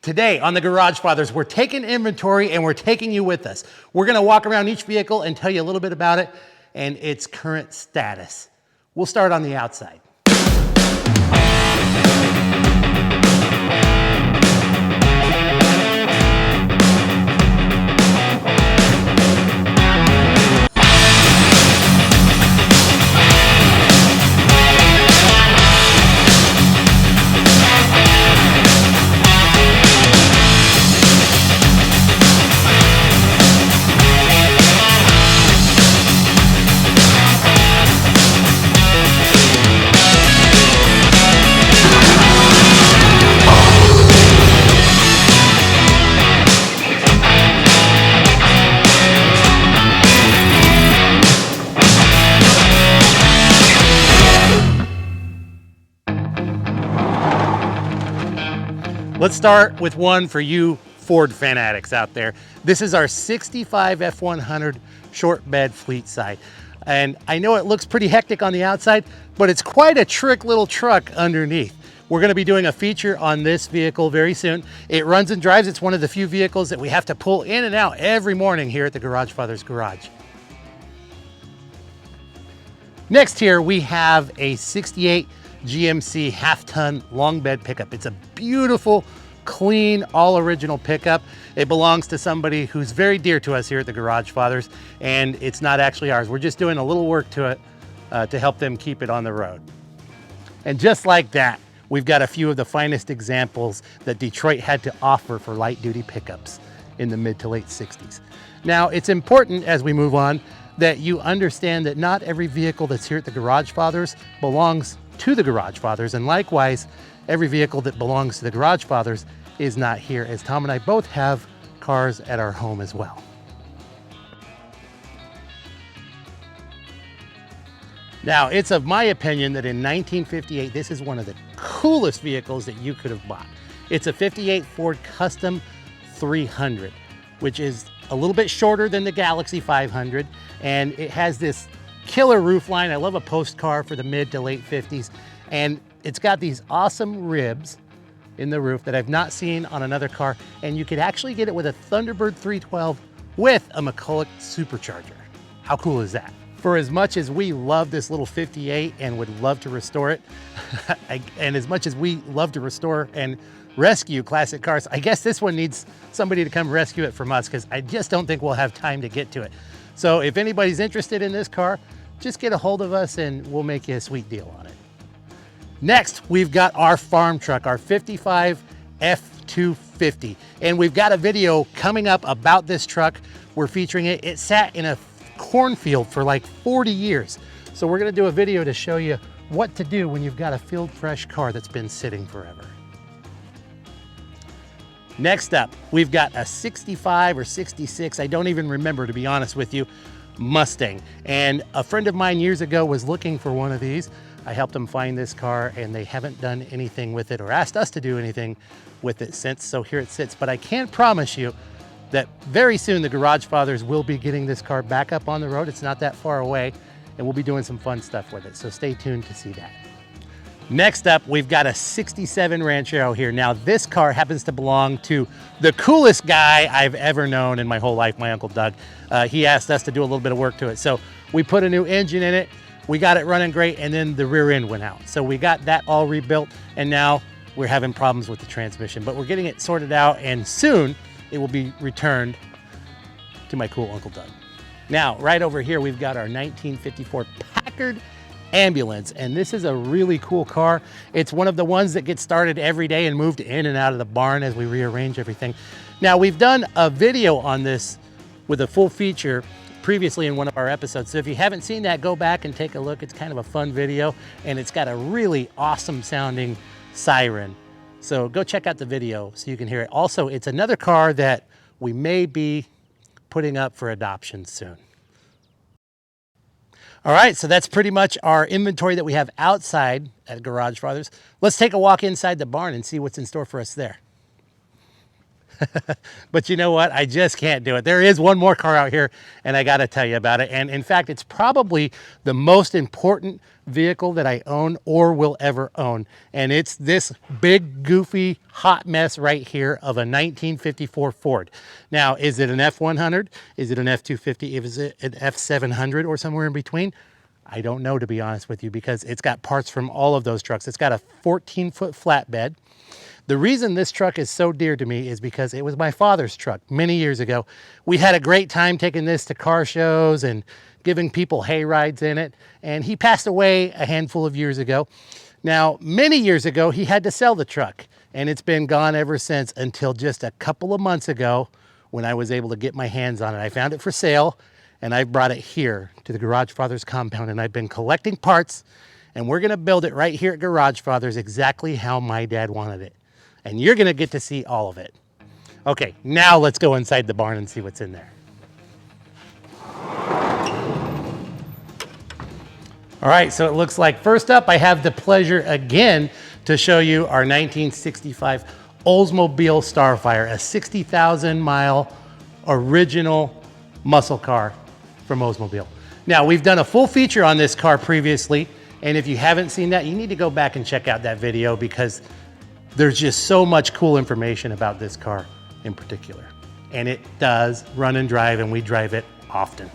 Today on the Garage Fathers, we're taking inventory and we're taking you with us. We're gonna walk around each vehicle and tell you a little bit about it and its current status. We'll start on the outside. Let's start with one for you Ford fanatics out there. This is our 65 F100 short bed fleet side. And I know it looks pretty hectic on the outside, but it's quite a trick little truck underneath. We're gonna be doing a feature on this vehicle very soon. It runs and drives. It's one of the few vehicles that we have to pull in and out every morning here at the Garage Fathers Garage. Next here, we have a 68 GMC half-ton long bed pickup. It's a beautiful, clean, all original pickup. It belongs to somebody who's very dear to us here at the Garage Fathers, and it's not actually ours. We're just doing a little work to it to help them keep it on the road. And just like that, we've got a few of the finest examples that Detroit had to offer for light-duty pickups in the mid to late 60s. Now, it's important as we move on that you understand that not every vehicle that's here at the Garage Fathers belongs to the Garage Fathers, and likewise, every vehicle that belongs to the Garage Fathers is not here, as Tom and I both have cars at our home as well. Now, it's of my opinion that in 1958, this is one of the coolest vehicles that you could have bought. It's a 58 Ford Custom 300, which is a little bit shorter than the Galaxy 500, and it has this killer roof line. I love a post car for the mid to late 50s. And it's got these awesome ribs in the roof that I've not seen on another car. And you could actually get it with a Thunderbird 312 with a McCulloch supercharger. How cool is that? For as much as we love this little 58 and would love to restore it, and as much as we love to restore and rescue classic cars, I guess this one needs somebody to come rescue it from us, because I just don't think we'll have time to get to it. So if anybody's interested in this car, just get a hold of us and we'll make you a sweet deal on it. Next, we've got our farm truck, our 55 F250. And we've got a video coming up about this truck. We're featuring it. It sat in a cornfield for like 40 years. So we're gonna do a video to show you what to do when you've got a field fresh car that's been sitting forever. Next up, we've got a 65 or 66, I don't even remember, to be honest with you, Mustang. And a friend of mine years ago was looking for one of these. I helped them find this car, and they haven't done anything with it or asked us to do anything with it since, so here it sits. But I can promise you that very soon the Garage Fathers will be getting this car back up on the road. It's not that far away, and we'll be doing some fun stuff with it, so stay tuned to see that. Next up, we've got a 67 Ranchero here. Now, this car happens to belong to the coolest guy I've ever known in my whole life, my Uncle Doug. He asked us to do a little bit of work to it. So we put a new engine in it, we got it running great, and then the rear end went out. So we got that all rebuilt, and now we're having problems with the transmission, but we're getting it sorted out, and soon it will be returned to my cool Uncle Doug. Now, right over here, we've got our 1954 Packard Ambulance, and this is a really cool car. It's one of the ones that gets started every day and moved in and out of the barn as we rearrange everything. Now, we've done a video on this with a full feature previously in one of our episodes, so if you haven't seen that, go back and take a look. It's kind of a fun video, and it's got a really awesome sounding siren. So go check out the video so you can hear it. Also, it's another car that we may be putting up for adoption soon. All right, so that's pretty much our inventory that we have outside at Garage Fathers. Let's take a walk inside the barn and see what's in store for us there. But you know what? I just can't do it. There is one more car out here, and I got to tell you about it. And in fact, it's probably the most important vehicle that I own or will ever own. And it's this big, goofy, hot mess right here of a 1954 Ford. Now, is it an F100? Is it an F250? Is it an F700 or somewhere in between? I don't know, to be honest with you, because it's got parts from all of those trucks. It's got a 14-foot flatbed. The reason this truck is so dear to me is because it was my father's truck many years ago. We had a great time taking this to car shows and giving people hay rides in it. And he passed away a handful of years ago. Now, many years ago, he had to sell the truck, and it's been gone ever since until just a couple of months ago when I was able to get my hands on it. I found it for sale, and I brought it here to the Garagefathers compound, and I've been collecting parts, and we're gonna build it right here at Garagefathers exactly how my dad wanted it. And you're gonna get to see all of it. Okay, now let's go inside the barn and see what's in there. All right, so it looks like first up, I have the pleasure again to show you our 1965 Oldsmobile Starfire, a 60,000 mile original muscle car from Oldsmobile. Now, we've done a full feature on this car previously, and if you haven't seen that, you need to go back and check out that video because there's just so much cool information about this car in particular. And it does run and drive, and we drive it often.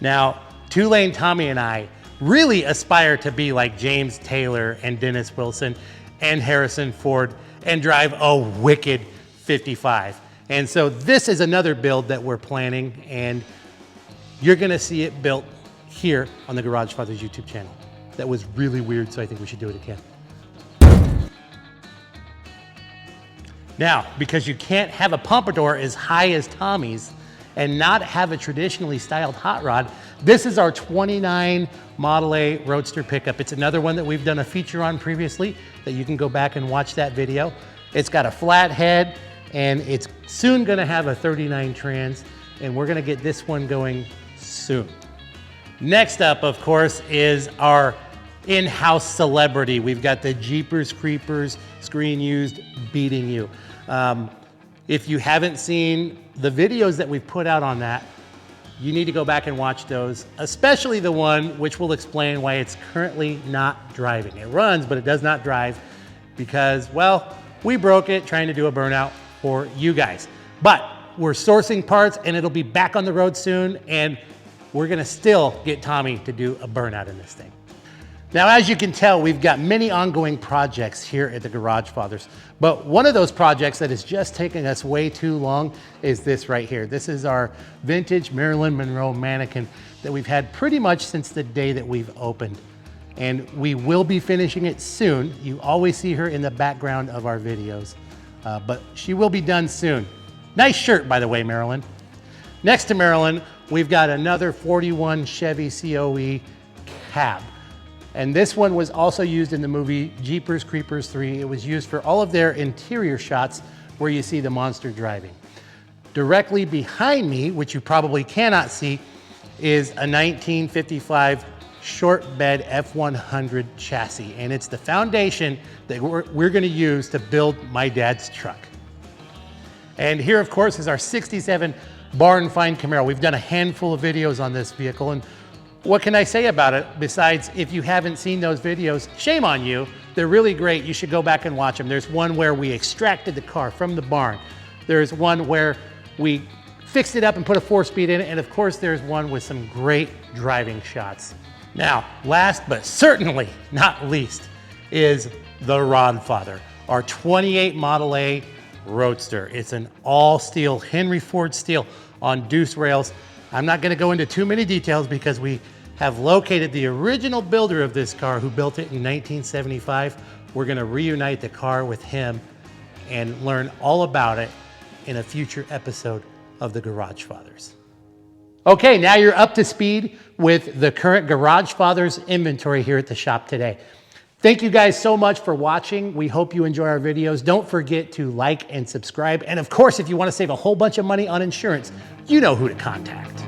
Now, Two-Lane Tommy and I really aspire to be like James Taylor and Dennis Wilson and Harrison Ford and drive a wicked 55. And so this is another build that we're planning, and you're gonna see it built here on the Garagefathers YouTube channel. That was really weird, so I think we should do it again. Now, because you can't have a pompadour as high as Tommy's and not have a traditionally styled hot rod, this is our 29 Model A Roadster pickup. It's another one that we've done a feature on previously that you can go back and watch that video. It's got a flat head, and it's soon gonna have a 39 trans, and we're gonna get this one going soon. Next up, of course, is our in-house celebrity. We've got the Jeepers Creepers screen used Beating You. If you haven't seen the videos that we've put out on that, you need to go back and watch those, especially the one which will explain why it's currently not driving. It runs, but it does not drive because, well, we broke it trying to do a burnout for you guys. But we're sourcing parts, and it'll be back on the road soon, and we're gonna still get Tommy to do a burnout in this thing. Now, as you can tell, we've got many ongoing projects here at the Garagefathers, but one of those projects that is just taking us way too long is this right here. This is our vintage Marilyn Monroe mannequin that we've had pretty much since the day that we've opened. And we will be finishing it soon. You always see her in the background of our videos, but she will be done soon. Nice shirt, by the way, Marilyn. Next to Marilyn, we've got another 41 Chevy COE cab. And this one was also used in the movie Jeepers Creepers 3. It was used for all of their interior shots where you see the monster driving. Directly behind me, which you probably cannot see, is a 1955 short bed F100 chassis. And it's the foundation that we're gonna use to build my dad's truck. And here, of course, is our 67 barn find Camaro. We've done a handful of videos on this vehicle, and what can I say about it besides, if you haven't seen those videos, shame on you. They're really great. You should go back and watch them. There's one where we extracted the car from the barn. There's one where we fixed it up and put a 4-speed in it. And of course, there's one with some great driving shots. Now, last but certainly not least is the Rodfather, our 28 Model A Roadster. It's an all-steel Henry Ford steel on deuce rails. I'm not going to go into too many details because we have located the original builder of this car who built it in 1975. We're going to reunite the car with him and learn all about it in a future episode of the Garagefathers. Okay, now you're up to speed with the current Garagefathers inventory here at the shop today. Thank you guys so much for watching. We hope you enjoy our videos. Don't forget to like and subscribe. And of course, if you want to save a whole bunch of money on insurance, you know who to contact.